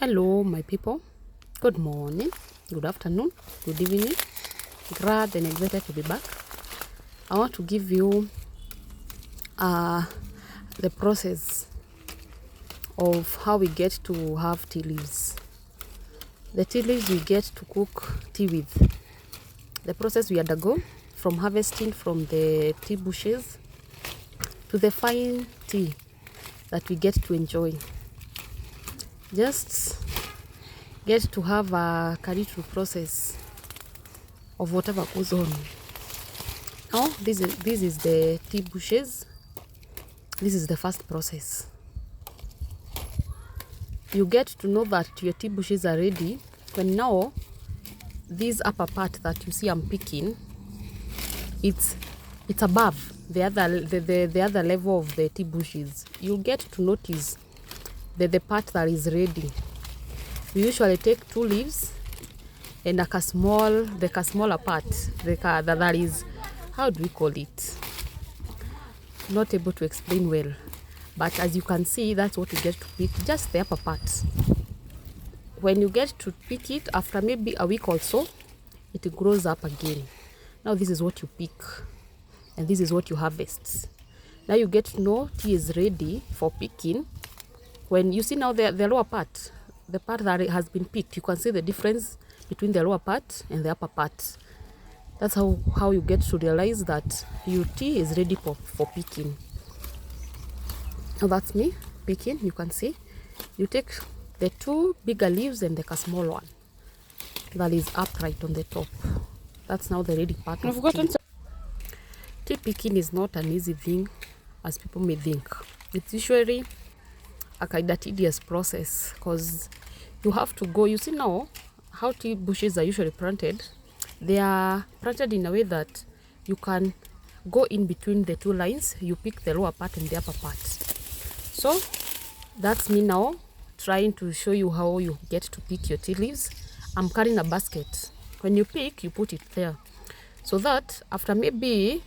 Hello my people, good morning, good afternoon, good evening. Glad and excited to be back. I want to give you the process of how we get to have tea leaves. The tea leaves we get to cook tea with. The process we undergo from harvesting from the tea bushes to the fine tea that we get to enjoy. Just get to have a little process of whatever goes on. Now this is the tea bushes. This is the first process. You get to know that your tea bushes are ready when now this upper part that you see I'm picking, it's above the other level of the tea bushes. You get to notice the part that is ready. We usually take 2 leaves and the smaller part, that is, how do we call it? Not able to explain well, but as you can see, that's what you get to pick, just the upper part. When you get to pick it, after maybe a week or so, it grows up again. Now this is what you pick, and this is what you harvest. Now you get to know tea is ready for picking. When you see now the lower part, the part that has been picked, you can see the difference between the lower part and the upper part. That's how you get to realize that your tea is ready for picking. Now that's me picking. You can see you take the 2 bigger leaves and the small one that is upright on the top. That's now the ready part of tea. Tea picking is not an easy thing as people may think. It's usually a kind of tedious process because you have to go. You see now how tea bushes are usually planted. They are planted in a way that you can go in between the 2 lines. You pick the lower part and the upper part. So that's me now trying to show you how you get to pick your tea leaves. I'm carrying a basket. When you pick, you put it there so that after maybe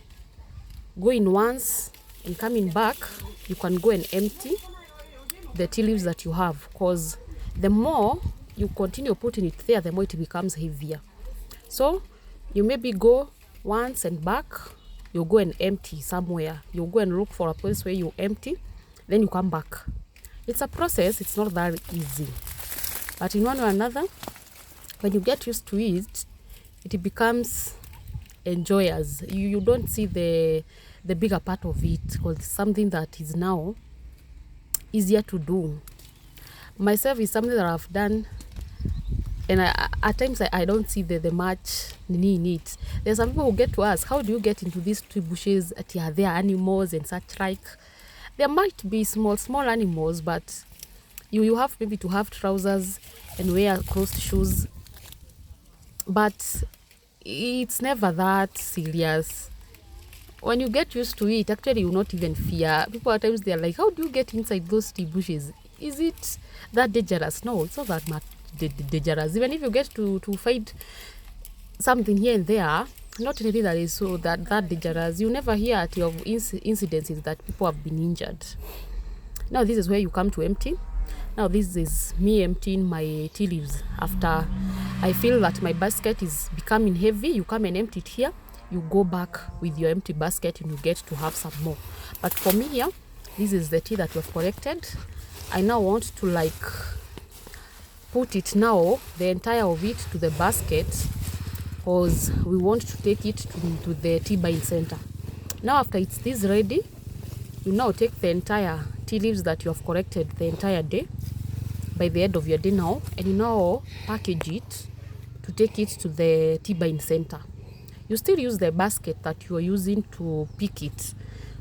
going once and coming back, you can go and empty the tea leaves that you have, because the more you continue putting it there, the more it becomes heavier. So you maybe go once and back, you go and empty somewhere. You go and look for a place where you empty, then you come back. It's a process. It's not that easy, but in one or another, when you get used to it, it becomes enjoyers. You don't see the bigger part of it, because it's something that is now easier to do. Myself is something that I've done, and at times I don't see the much need in it. There's some people who get to ask, how do you get into these tree bushes? Are there animals and such like? There might be small animals, but you have maybe to have trousers and wear closed shoes, but it's never that serious. When you get used to it, actually you will not even fear. People at times, they're like, how do you get inside those tea bushes? Is it that dangerous? No, it's not that much dangerous. Even if you get to find something here and there, not really that is so that dangerous. You never hear of incidences that people have been injured. Now this is where you come to empty. Now this is me emptying my tea leaves. After I feel that my basket is becoming heavy, you come and empty it here. You go back with your empty basket and you get to have some more. But for me here, this is the tea that we have collected. I now want to put it now, the entire of it, to the basket, because we want to take it to the tea buying center. Now after it's this ready, you now take the entire tea leaves that you have collected the entire day, by the end of your day now, and you now package it to take it to the tea buying center. You still use the basket that you are using to pick it,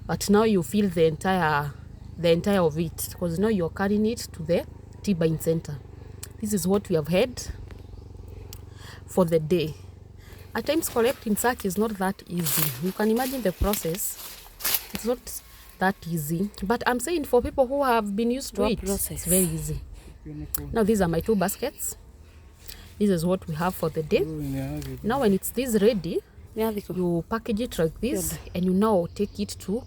but now you fill the entire of it, because now you're carrying it to the tea buying center. This is what we have had for the day. At times collecting such is not that easy. You can imagine the process. It's not that easy, but I'm saying for people who have been used to it, it's very easy. Now these are my 2 baskets. This is what we have for the day. Now when it's this ready, you package it like this, and you now take it to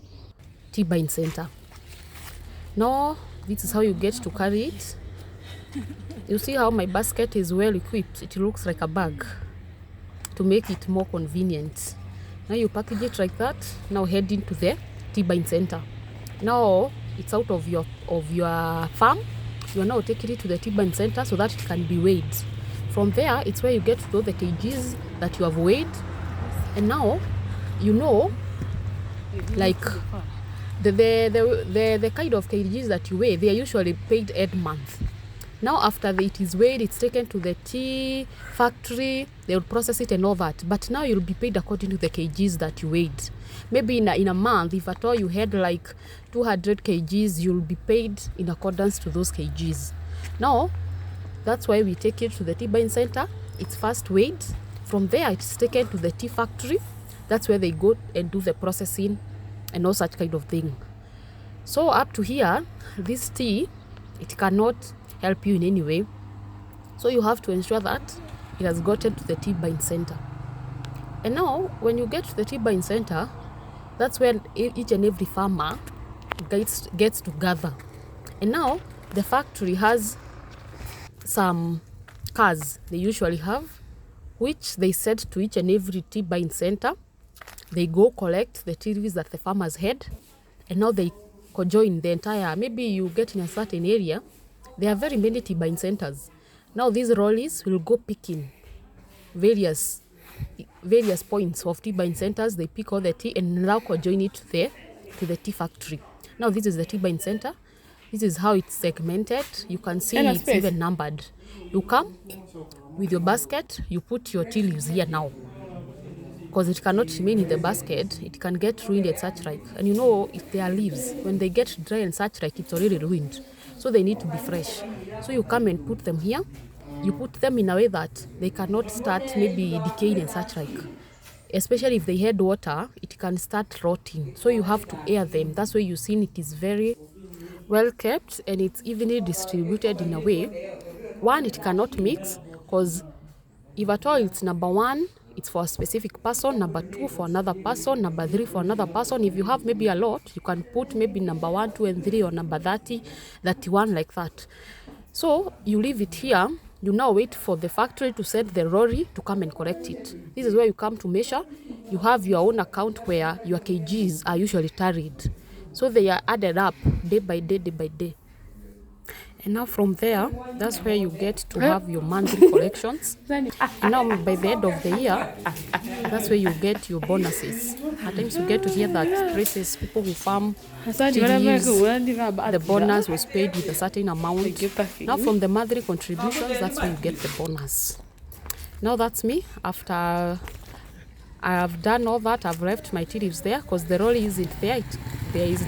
tea buying center. Now this is how you get to carry it You see how my basket is well equipped? It looks like a bag to make it more convenient. Now you package it like that. Now head into the T-Bine Center. Now it's out of your farm. You are now taking it to the T-Bine Center so that it can be weighed. From there, it's where you get to know the kgs that you have weighed. And now, you know, like the kind of kgs that you weigh, they are usually paid every month. Now after it is weighed, it's taken to the tea factory, they will process it and all that. But now you'll be paid according to the kgs that you weighed. Maybe in a month, if at all you had like 200 kgs, you'll be paid in accordance to those kgs. Now, that's why we take it to the T-Bine Center. It's first weighed. From there, it's taken to the tea factory. That's where they go and do the processing and all such kind of thing. So up to here, this tea, it cannot help you in any way. So you have to ensure that it has gotten to the T-Bine Center. And now, when you get to the T-Bine Center, that's where each and every farmer gets to gather. And now, the factory has some cars they usually have, which they set to each and every T-Bine Center. They go collect the tea leaves that the farmers had, and now they conjoin the entire, maybe you get in a certain area, there are very many T-Bine Centers. Now these rollies will go picking various points of T-Bine Centers. They pick all the tea and now conjoin it to the tea factory. Now this is the T-Bine Center. This is how it's segmented. You can see it's even numbered. You come with your basket, you put your tea leaves here now, because it cannot remain in the basket. It can get ruined and such like. And you know, if they are leaves, when they get dry and such like, it's already ruined. So they need to be fresh. So you come and put them here. You put them in a way that they cannot start maybe decaying and such like. Especially if they had water, it can start rotting. So you have to air them. That's why you've seen it is very well kept and it's evenly distributed in a way. One, it cannot mix, because if at all it's number one, it's for a specific person, number two for another person, number three for another person. If you have maybe a lot, you can put maybe number 1, 2, and 3 or number 30, 31 like that. So you leave it here. You now wait for the factory to send the lorry to come and collect it. This is where you come to measure. You have your own account where your kgs are usually tallied. So they are added up day by day, day by day. And now from there, that's where you get to have your monthly collections. And now by the end of the year, that's where you get your bonuses. At times you get to hear that places, people who farm leaves, the bonus was paid with a certain amount. Now from the monthly contributions, that's where you get the bonus. Now that's me. After I have done all that, I've left my tea leaves there because the roll isn't there. There is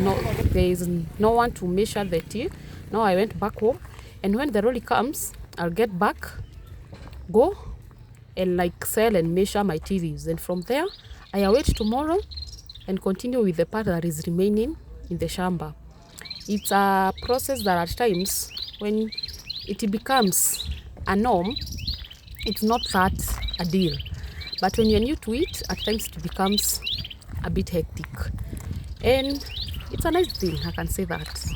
no one to measure the tea. Now I went back home, and when the rolly comes, I'll get back, go and like sell and measure my tea leaves. And from there, I await tomorrow and continue with the part that is remaining in the shamba. It's a process that at times, when it becomes a norm, it's not that a deal. But when you're new to it, at times it becomes a bit hectic. And it's a nice thing, I can say that.